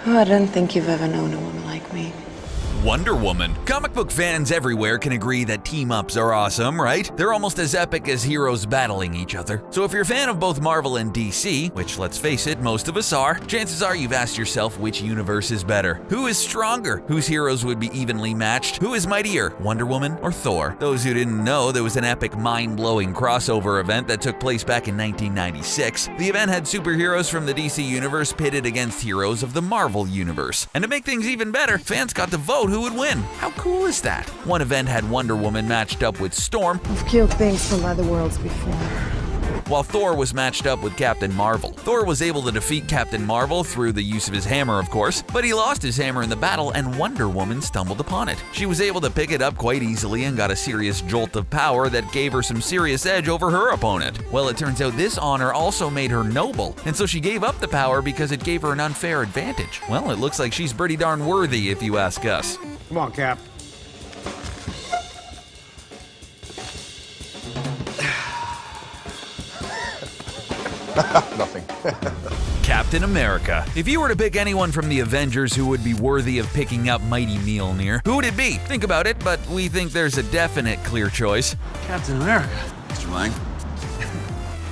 Oh, I don't think you've ever known a woman like me. Wonder Woman. Comic book fans everywhere can agree that team-ups are awesome, right? They're almost as epic as heroes battling each other. So if you're a fan of both Marvel and DC, which let's face it, most of us are, chances are you've asked yourself which universe is better. Who is stronger? Whose heroes would be evenly matched? Who is mightier, Wonder Woman or Thor? Those who didn't know, there was an epic mind-blowing crossover event that took place back in 1996. The event had superheroes from the DC universe pitted against heroes of the Marvel universe. And to make things even better, fans got to vote who would win. How cool is that? One event had Wonder Woman matched up with Storm. I've killed things from other worlds before. While Thor was matched up with Captain Marvel. Thor was able to defeat Captain Marvel through the use of his hammer, of course, but he lost his hammer in the battle and Wonder Woman stumbled upon it. She was able to pick it up quite easily and got a serious jolt of power that gave her some serious edge over her opponent. Well, it turns out this honor also made her noble, and so she gave up the power because it gave her an unfair advantage. Well, it looks like she's pretty darn worthy if you ask us. Come on, Cap. Nothing. Captain America. If you were to pick anyone from the Avengers who would be worthy of picking up mighty Mjolnir, who would it be? Think about it, but we think there's a definite clear choice. Captain America. Mr. Lang?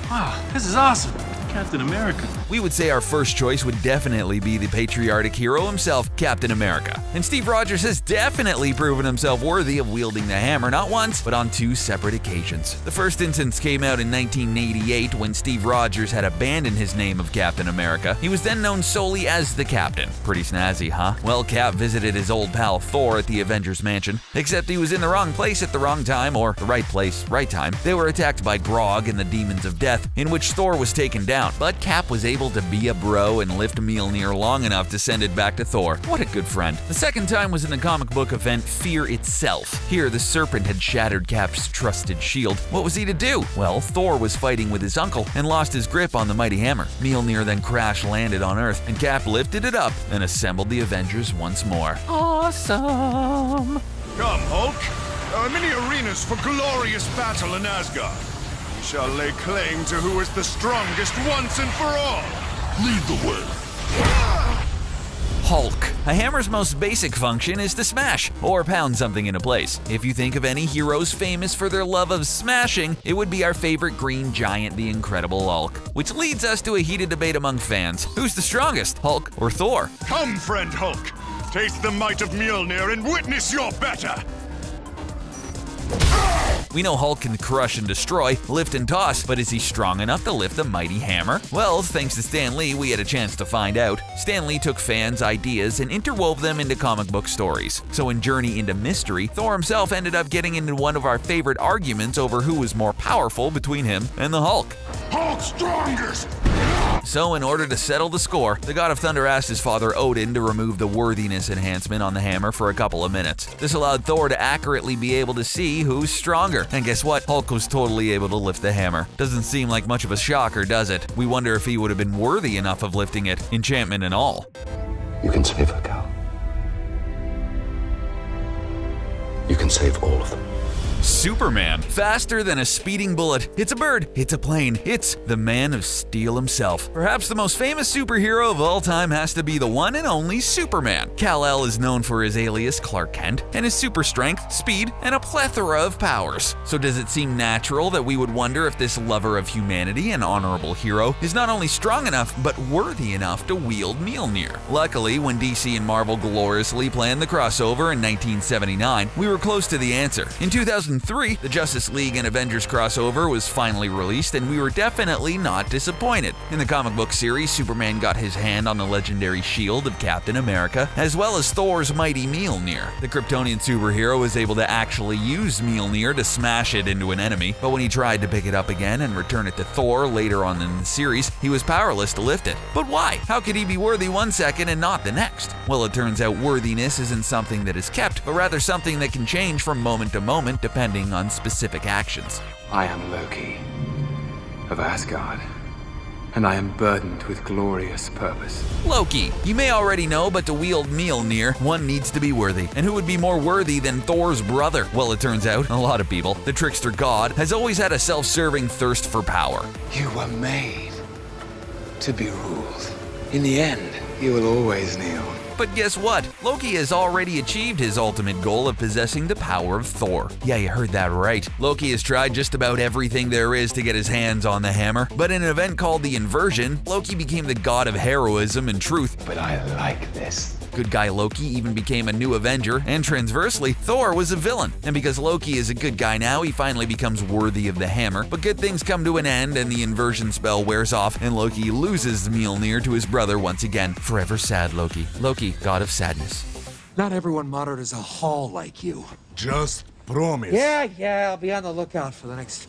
Wow, this is awesome. Captain America. We would say our first choice would definitely be the patriotic hero himself, Captain America. And Steve Rogers has definitely proven himself worthy of wielding the hammer not once, but on two separate occasions. The first instance came out in 1988 when Steve Rogers had abandoned his name of Captain America. He was then known solely as the Captain. Pretty snazzy, huh? Well, Cap visited his old pal Thor at the Avengers Mansion, except he was in the wrong place at the wrong time, or the right place, right time. They were attacked by Grog and the Demons of Death, in which Thor was taken down. But Cap was able to be a bro and lift Mjolnir long enough to send it back to Thor. What a good friend. The second time was in the comic book event Fear itself. Here, the serpent had shattered Cap's trusted shield. What was he to do? Well, Thor was fighting with his uncle and lost his grip on the mighty hammer. Mjolnir then crash-landed on Earth, and Cap lifted it up and assembled the Avengers once more. Awesome! Come, Hulk. There are many arenas for glorious battle in Asgard. We shall lay claim to who is the strongest once and for all. Lead the way. Hulk. A hammer's most basic function is to smash, or pound something into place. If you think of any heroes famous for their love of smashing, it would be our favorite green giant, the Incredible Hulk. Which leads us to a heated debate among fans. Who's the strongest, Hulk or Thor? Come, friend Hulk. Taste the might of Mjolnir and witness your better. We know Hulk can crush and destroy, lift and toss, but is he strong enough to lift the mighty hammer? Well, thanks to Stan Lee, we had a chance to find out. Stan Lee took fans' ideas and interwove them into comic book stories. So in Journey into Mystery, Thor himself ended up getting into one of our favorite arguments over who was more powerful between him and the Hulk. Hulk strongest! So in order to settle the score, the God of Thunder asked his father Odin to remove the worthiness enhancement on the hammer for a couple of minutes. This allowed Thor to accurately be able to see who's stronger. And guess what? Hulk was totally able to lift the hammer. Doesn't seem like much of a shocker, does it? We wonder if he would have been worthy enough of lifting it, enchantment and all. You can save her, Cal. You can save all of them. Superman. Faster than a speeding bullet. It's a bird. It's a plane. It's the Man of Steel himself. Perhaps the most famous superhero of all time has to be the one and only Superman. Kal-El is known for his alias Clark Kent and his super strength, speed, and a plethora of powers. So does it seem natural that we would wonder if this lover of humanity and honorable hero is not only strong enough, but worthy enough to wield Mjolnir? Luckily, when DC and Marvel gloriously planned the crossover in 1979, we were close to the answer. In 2003, the Justice League and Avengers crossover was finally released, and we were definitely not disappointed. In the comic book series, Superman got his hand on the legendary shield of Captain America, as well as Thor's mighty Mjolnir. The Kryptonian superhero was able to actually use Mjolnir to smash it into an enemy, but when he tried to pick it up again and return it to Thor later on in the series, he was powerless to lift it. But why? How could he be worthy one second and not the next? Well, it turns out worthiness isn't something that is kept, but rather something that can change from moment to moment depending on specific actions. I am Loki of Asgard, and I am burdened with glorious purpose. Loki. You may already know, but to wield Mjolnir, one needs to be worthy. And who would be more worthy than Thor's brother? Well, it turns out, a lot of people. The trickster god has always had a self-serving thirst for power. You were made to be ruled. In the end, You will always kneel. But guess what? Loki has already achieved his ultimate goal of possessing the power of Thor. Yeah, you heard that right. Loki has tried just about everything there is to get his hands on the hammer, but in an event called the Inversion, Loki became the god of heroism and truth. But I like this. Good guy Loki even became a new Avenger, and transversely, Thor was a villain. And because Loki is a good guy now, he finally becomes worthy of the hammer. But good things come to an end, and the inversion spell wears off, and Loki loses Mjolnir to his brother once again. Forever sad Loki. Loki, god of sadness. Not everyone modern is a hall like you. Just promise. Yeah, I'll be on the lookout for the next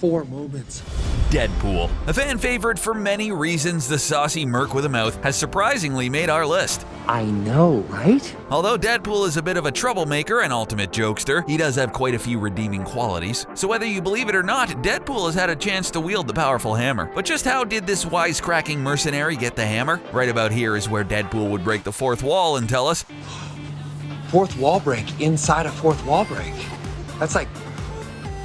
4 moments. Deadpool. A fan favorite for many reasons, the saucy merc with a mouth has surprisingly made our list. I know, right? Although Deadpool is a bit of a troublemaker and ultimate jokester, he does have quite a few redeeming qualities. So whether you believe it or not, Deadpool has had a chance to wield the powerful hammer. But just how did this wisecracking mercenary get the hammer? Right about here is where Deadpool would break the fourth wall and tell us, Fourth wall break inside a fourth wall break. That's like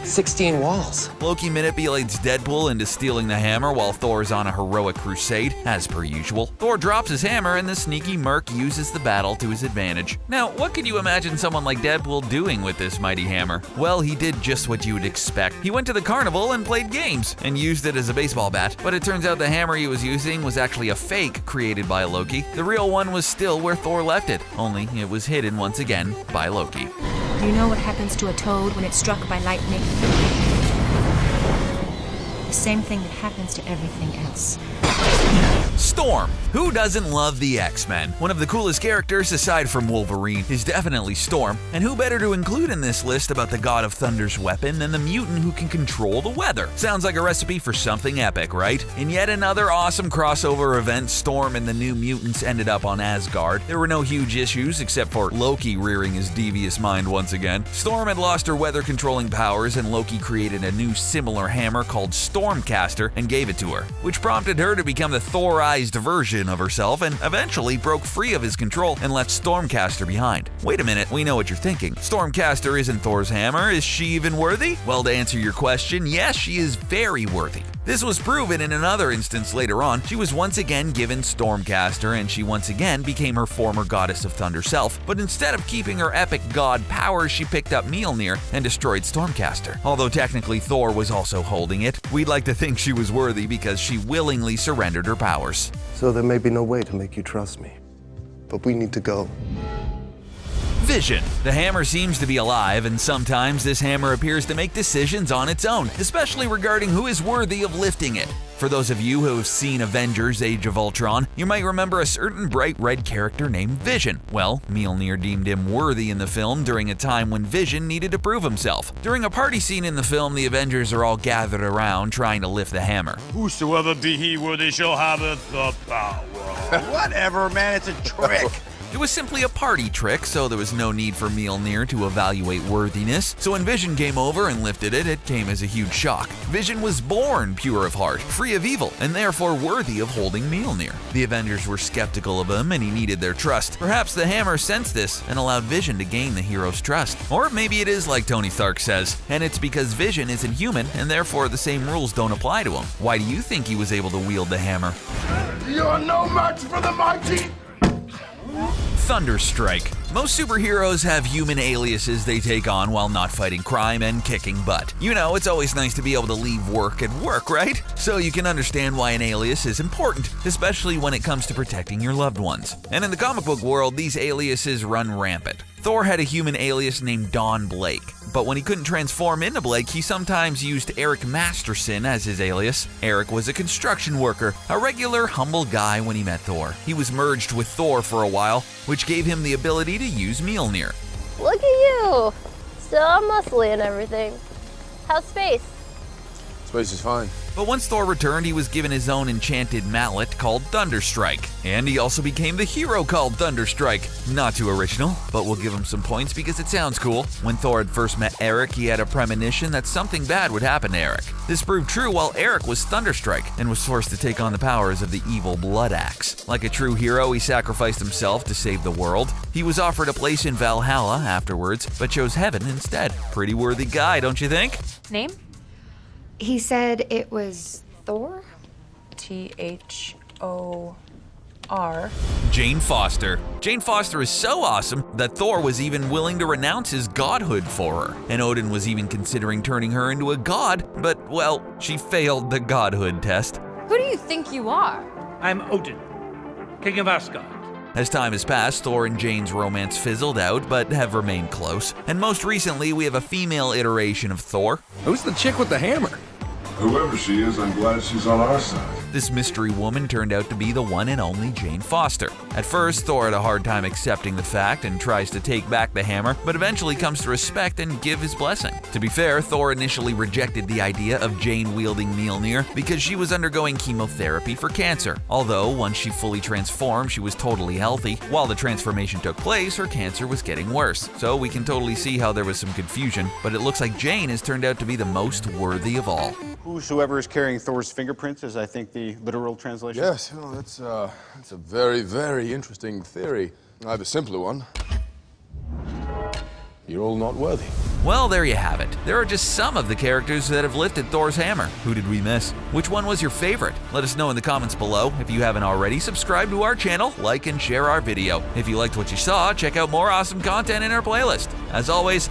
16 walls. Loki manipulates Deadpool into stealing the hammer while Thor is on a heroic crusade, as per usual. Thor drops his hammer and the sneaky merc uses the battle to his advantage. Now, what could you imagine someone like Deadpool doing with this mighty hammer? Well, he did just what you would expect. He went to the carnival and played games, and used it as a baseball bat. But it turns out the hammer he was using was actually a fake created by Loki. The real one was still where Thor left it, only it was hidden once again by Loki. Do you know what happens to a toad when it's struck by lightning? The same thing that happens to everything else. Storm. Who doesn't love the X-Men? One of the coolest characters aside from Wolverine is definitely Storm, and who better to include in this list about the God of Thunder's weapon than the mutant who can control the weather? Sounds like a recipe for something epic, right? In yet another awesome crossover event, Storm and the New Mutants ended up on Asgard. There were no huge issues except for Loki rearing his devious mind once again. Storm had lost her weather-controlling powers, and Loki created a new similar hammer called Stormcaster and gave it to her, which prompted her to become the Thorized version of herself and eventually broke free of his control and left Stormcaster behind. Wait a minute, we know what you're thinking. Stormcaster isn't Thor's hammer, is she even worthy? Well, to answer your question, yes, she is very worthy. This was proven in another instance later on. She was once again given Stormcaster and she once again became her former Goddess of Thunder self, but instead of keeping her epic god powers, she picked up Mjolnir and destroyed Stormcaster. Although technically Thor was also holding it, we'd like to think she was worthy because she willingly surrendered her powers. So there may be no way to make you trust me. But we need to go. Vision. The hammer seems to be alive, and sometimes this hammer appears to make decisions on its own, especially regarding who is worthy of lifting it. For those of you who have seen Avengers Age of Ultron, you might remember a certain bright red character named Vision. Well, Mjolnir deemed him worthy in the film during a time when Vision needed to prove himself. During a party scene in the film, the Avengers are all gathered around trying to lift the hammer. Whosoever be he worthy shall have the power. Whatever, man, it's a trick. It was simply a party trick, so there was no need for Mjolnir to evaluate worthiness. So when Vision came over and lifted it, it came as a huge shock. Vision was born pure of heart, free of evil, and therefore worthy of holding Mjolnir. The Avengers were skeptical of him and he needed their trust. Perhaps the hammer sensed this and allowed Vision to gain the hero's trust. Or maybe it is like Tony Stark says, and it's because Vision isn't human and therefore the same rules don't apply to him. Why do you think he was able to wield the hammer? You're no match for the mighty! Thunderstrike. Most superheroes have human aliases they take on while not fighting crime and kicking butt. You know, it's always nice to be able to leave work at work, right? So you can understand why an alias is important, especially when it comes to protecting your loved ones. And in the comic book world, these aliases run rampant. Thor had a human alias named Don Blake, but when he couldn't transform into Blake, he sometimes used Eric Masterson as his alias. Eric was a construction worker, a regular, humble guy when he met Thor. He was merged with Thor for a while, which gave him the ability to use Mjolnir. Look at you! Still all muscly and everything. How's space? Space is fine. But once Thor returned, he was given his own enchanted mallet called Thunderstrike. And he also became the hero called Thunderstrike. Not too original, but we'll give him some points because it sounds cool. When Thor had first met Eric, he had a premonition that something bad would happen to Eric. This proved true while Eric was Thunderstrike and was forced to take on the powers of the evil Blood Axe. Like a true hero, he sacrificed himself to save the world. He was offered a place in Valhalla afterwards, but chose heaven instead. Pretty worthy guy, don't you think? Name? He said it was Thor? Thor. are? Jane Foster. Jane Foster is so awesome that Thor was even willing to renounce his godhood for her, and Odin was even considering turning her into a god, but, well, she failed the godhood test. Who do you think you are? I'm Odin, King of Asgard. As time has passed, Thor and Jane's romance fizzled out, but have remained close. And most recently, we have a female iteration of Thor. Who's the chick with the hammer? Whoever she is, I'm glad she's on our side. This mystery woman turned out to be the one and only Jane Foster. At first, Thor had a hard time accepting the fact and tries to take back the hammer, but eventually comes to respect and give his blessing. To be fair, Thor initially rejected the idea of Jane wielding Mjolnir because she was undergoing chemotherapy for cancer. Although, once she fully transformed, she was totally healthy. While the transformation took place, her cancer was getting worse. So we can totally see how there was some confusion, but it looks like Jane has turned out to be the most worthy of all. Whosoever is carrying Thor's fingerprints is, I think, the literal translation. Yes, well, that's a very, very interesting theory. I have a simpler one. You're all not worthy. Well, there you have it. There are just some of the characters that have lifted Thor's hammer. Who did we miss? Which one was your favorite? Let us know in the comments below. If you haven't already, subscribe to our channel, like and share our video. If you liked what you saw, check out more awesome content in our playlist. As always,